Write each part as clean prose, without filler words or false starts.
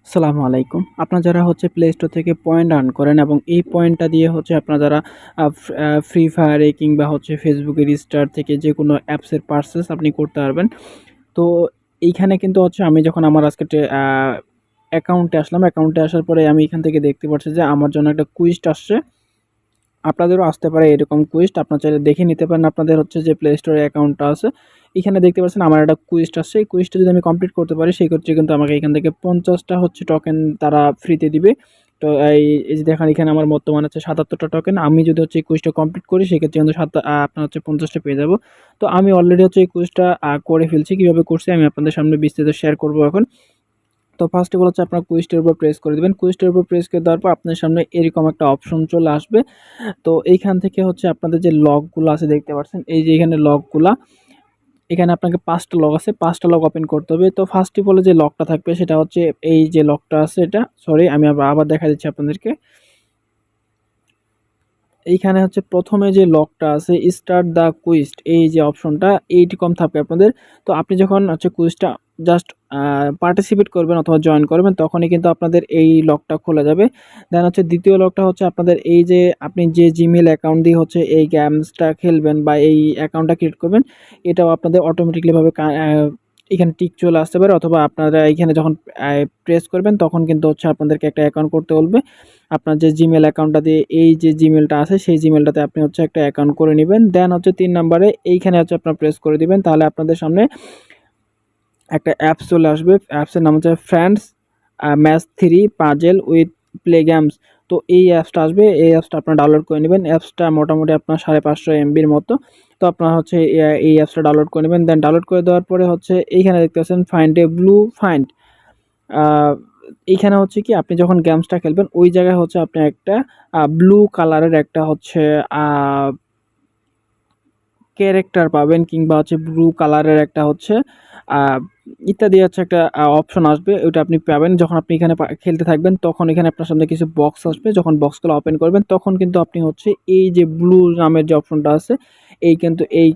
আসসালামু আলাইকুম। আপনারা যারা হচ্ছে প্লে স্টোর থেকে পয়েন্ট আর্ন করেন এবং এই পয়েন্টটা দিয়ে হচ্ছে আপনারা যারা ফ্রি ফায়ারে কিংবা হচ্ছে ফেসবুকের স্টার থেকে যেকোনো অ্যাপসের পারচেজ আপনি করতে পারবেন। তো এইখানে কিন্তু হচ্ছে আমি যখন আমার আজকে অ্যাকাউন্টে আসলাম, অ্যাকাউন্টে আসার পরে আমি এখান থেকে দেখতে পাচ্ছি যে আমার জন্য একটা কুইজ আসছে। আপনাদেরও আসতে পারে এরকম কুইজ। আপনারা চাইলে দেখে নিতে পারেন আপনাদের হচ্ছে যে প্লে স্টোরে অ্যাকাউন্টটা আছে। এখানে দেখতে পাচ্ছেন আমার একটা কুইজ আসছে। এই কুইজটা যদি আমি কমপ্লিট করতে পারি সেক্ষেত্রে কিন্তু আমাকে এখান থেকে ৫০ টা হচ্ছে টোকেন তারা ফ্রিতে দিবে। তো এই যে দেখেন এখানে আমার বর্তমানে আছে ৭৭ টা টোকেন। আমি যদি হচ্ছে এই কুইজটা কমপ্লিট করি সেক্ষেত্রে কিন্তু আপনার হচ্ছে ৫০ টা পেয়ে যাবো। তো আমি অলরেডি হচ্ছে এই কুইজটা করে ফেলছি। কিভাবে করছি আমি আপনাদের সামনে বিস্তারিত শেয়ার করব এখন। তো ফার্স্ট অফ অল হচ্ছে আপনার কুইজটার উপর প্রেস করে দিবেন। কুইজটার উপর প্রেস করে দেওয়ার পর আপনার সামনে এরকম একটা অপশন চলে আসবে। তো এইখান থেকে হচ্ছে আপনাদের যে লকগুলো আছে দেখতে পাচ্ছেন, এই যে এখানে লকগুলা, এখানে আপনাকে ৫ টা লক আছে, ৫ টা লক ওপেন করতে হবে। তো ফার্স্ট অফ অল যে লকটা থাকবে সেটা হচ্ছে এই যে লকটা আছে এটা, সরি আমি আবার দেখা দিচ্ছি আপনাদেরকে। এইখানে হচ্ছে প্রথমে যে লকটা আছে স্টার্ট দ্য কুইজ, এই যে অপশনটা এইরকম থাকবে আপনাদের। তো আপনি যখন হচ্ছে কুইজটা জাস্ট পার্টিসিপেট করবেন অথবা জয়েন করবেন তখনই কিন্তু আপনাদের এই লকটা খোলা যাবে। দেন হচ্ছে দ্বিতীয় লকটা হচ্ছে আপনাদের এই যে আপনি যে জিমেল অ্যাকাউন্ট দিয়ে হচ্ছে এই গেমসটা খেলবেন বা এই অ্যাকাউন্টটা ক্রিয়েট করবেন, এটাও আপনাদের অটোমেটিকলিভাবে এখানে টিক চলে আসতে পারে, অথবা আপনারা এখানে যখন প্রেস করবেন তখন কিন্তু হচ্ছে আপনাদেরকে একটা অ্যাকাউন্ট করতে বলবে। আপনার যে জিমেল অ্যাকাউন্টটা দিয়ে এই যে জিমেলটা আছে সেই জিমেলটাতে আপনি হচ্ছে একটা অ্যাকাউন্ট করে নেবেন। দেন হচ্ছে ৩ নাম্বারে এইখানে হচ্ছে আপনার প্রেস করে দিবেন। তাহলে আপনাদের সামনে একটা অ্যাপস চলে আসবে। অ্যাপসের নাম হচ্ছে friends match 3 puzzle with play games. তো এই অ্যাপসটা আসবে, এই অ্যাপসটা আপনারা ডাউনলোড করে নেবেন। অ্যাপসটা মোটামুটি আপনার ৫৫০ এমবির মতো। তো আপনারা হচ্ছে এই অ্যাপসটা ডাউনলোড করে নেবেন। দেন ডাউনলোড করে দেওয়ার পরে হচ্ছে এইখানে দেখতে পাচ্ছেন ফাইন্ড এ ব্লু ফাইন্ড। আ এইখানে হচ্ছে কি আপনি যখন গেমসটা খেলবেন ওই জায়গায় হচ্ছে আপনি একটা ব্লু কালারের একটা হচ্ছে আ ক্যারেক্টার পাবেন, কিংবা হচ্ছে ব্লু কালারের একটা হচ্ছে আ ইত্যাদি হচ্ছে একটা অপশন আসবে। ওইটা আপনি পাবেন যখন আপনি এখানে খেলতে থাকবেন, তখন এখানে আপনার সামনে কিছু বক্স আসবে। যখন বক্সগুলো ওপেন করবেন তখন কিন্তু আপনি হচ্ছে এই যে ব্লু নামের যে অপশনটা আছে এই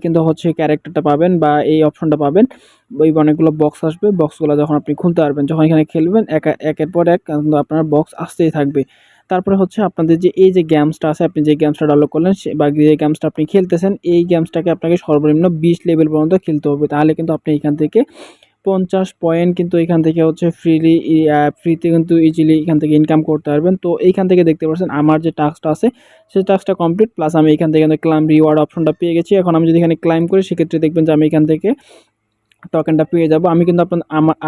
কিন্তু হচ্ছে ক্যারেক্টারটা পাবেন বা এই অপশনটা পাবেন। ওই অনেকগুলো বক্স আসবে। বক্সগুলো যখন আপনি খুলতে পারবেন, যখন এখানে খেলবেন একের পর এক কিন্তু আপনার বক্স আসতেই থাকবে। তারপরে হচ্ছে আপনাদের যে এই যে গেমসটা আছে, আপনি যে গেমসটা ডাউনলোড করলেন বা যে গেমসটা আপনি খেলতেছেন, এই গেমসটাকে আপনাকে সর্বনিম্ন ২০ লেভেল পর্যন্ত খেলতে হবে। তাহলে কিন্তু আপনি এখান থেকে ৫০ পয়েন্ট কিন্তু এখান থেকে হচ্ছে ফ্রিতে কিন্তু ইজিলি এখান থেকে ইনকাম করতে পারবেন। তো এইখান থেকে দেখতে পাচ্ছেন আমার যে টাস্কটা আছে সেই টাস্কটা কমপ্লিট, প্লাস আমি এখান থেকে ক্লাইম রিওয়ার্ড অপশনটা পেয়ে গেছি। এখন আমি যদি এখানে ক্লাইম করি সেক্ষেত্রে দেখবেন যে আমি এখান থেকে টোকেনটা পেয়ে যাবো। আমি কিন্তু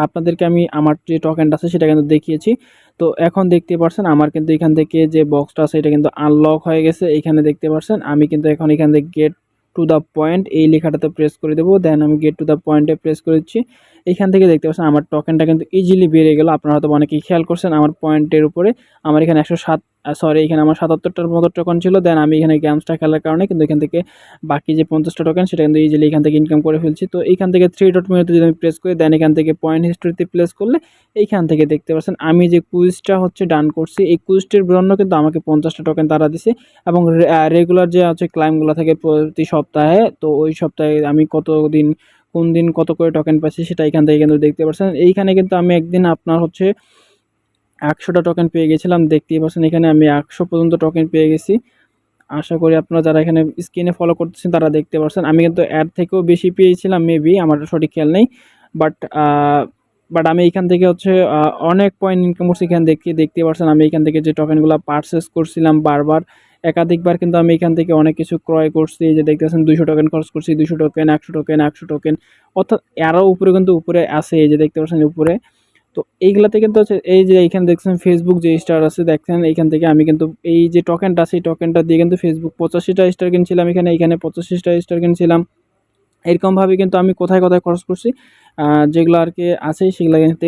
আপনাদেরকে আমি আমার যে টোকেনটা আছে সেটা কিন্তু দেখিয়েছি। তো এখন দেখতে পারছেন আমার কিন্তু এখান থেকে যে বক্সটা আছে এটা কিন্তু আনলক হয়ে গেছে। এইখানে দেখতে পারছেন আমি কিন্তু এখন এখান থেকে গেট টু দ্য পয়েন্ট এই লেখাটাতে প্রেস করে দেবো। দেন আমি গেট টু দ্য পয়েন্টে প্রেস করে দিচ্ছি। এখান থেকে দেখতে পাচ্ছেন আমার টোকেনটা কিন্তু ইজিলি বেড়ে গেল। আপনারা হয়তো অনেকেই খেয়াল করছেন আমার পয়েন্টের উপরে আমার এখানে ১০৭ সরি এখানে আমার ৭৭টার মতো টোকেন ছিল। দেন আমি এখানে গেমসটা খেলার কারণে কিন্তু এখান থেকে বাকি যে ৫০ টা টোকেন সেটা কিন্তু ইজিলি এখান থেকে ইনকাম করে ফেলছি। তো এইখান থেকে 3 ডট মেনুতে যদি আমি প্রেস করি, দেন এখান থেকে পয়েন্ট হিস্টরিতে প্লেস করলে এইখান থেকে দেখতে পাচ্ছেন আমি যে কুইজটা হচ্ছে ডান করছি এই কুইজটির জন্য কিন্তু আমাকে ৫০ টা টোকেন তারা দিছে, এবং রেগুলার যে আছে ক্লাইমগুলো থাকে প্রতি সপ্তাহে, তো ওই সপ্তাহে আমি কোন দিন কত করে টোকেন পাচ্ছি সেটা এখান থেকে কিন্তু দেখতে পাচ্ছেন। এইখানে কিন্তু আমি একদিন আপনার হচ্ছে ১০০ টা টোকেন পেয়ে গেছিলাম। দেখতেই পাচ্ছেন এখানে আমি ১০০ পর্যন্ত টোকেন পেয়ে গেছি। আশা করি আপনারা যারা এখানে স্ক্রিনে ফলো করতেছেন তারা দেখতে পারছেন। আমি কিন্তু এর থেকেও বেশি পেয়েছিলাম মেবি, আমার সঠিক খেয়াল নেই। বাট আ বাট আমি এখান থেকে হচ্ছে অনেক পয়েন্ট ইনকাম করছি। এখানে দেখতে পারছেন আমি এখান থেকে যে টোকেনগুলা পারচেজ করছিলাম বারবার, একাধিকবার কিন্তু আমি এখান থেকে অনেক কিছু ক্রয় করছি। এই যে দেখতেছেন ২০০ টোকেন খরচ করছি, ২০০ টোকেন, ১০০ টোকেন, ১০০ টোকেন, অর্থাৎ আরও উপরে কিন্তু উপরে আছে, এই যে দেখতে পাচ্ছেন উপরে। তো এইগুলাতে কিন্তু হচ্ছে এই যে এইখানে দেখছেন ফেসবুক যে স্টার আছে দেখছেন, এইখান থেকে আমি কিন্তু এই যে টোকেনটা আছে এই টোকেনটা দিয়ে কিন্তু ফেসবুক ৮৫টা স্টার কিনছিলাম, এখানে ৮৫টা স্টার কিনছিলাম। এরকমভাবে কিন্তু আমি কোথায় খরচ করছি যেগুলো আরকি আছে সেগুলা কিন্তু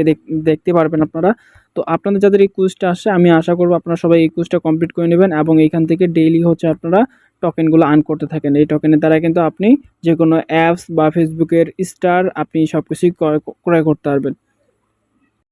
দেখতে পারবেন আপনারা। তো আপনাদের যাদের এই কুইজটা আসছে আমি আশা করব আপনারা সবাই এই কুইজটা কমপ্লিট করে নেবেন এবং এইখান থেকে ডেইলি হচ্ছে আপনারা টোকেনগুলো আর্ন করতে থাকেন। এই টোকেনের দ্বারা কিন্তু আপনি যেকোনো অ্যাপস বা ফেসবুকের স্টার আপনি সবকিছুই ক্রয় করতে পারবেন।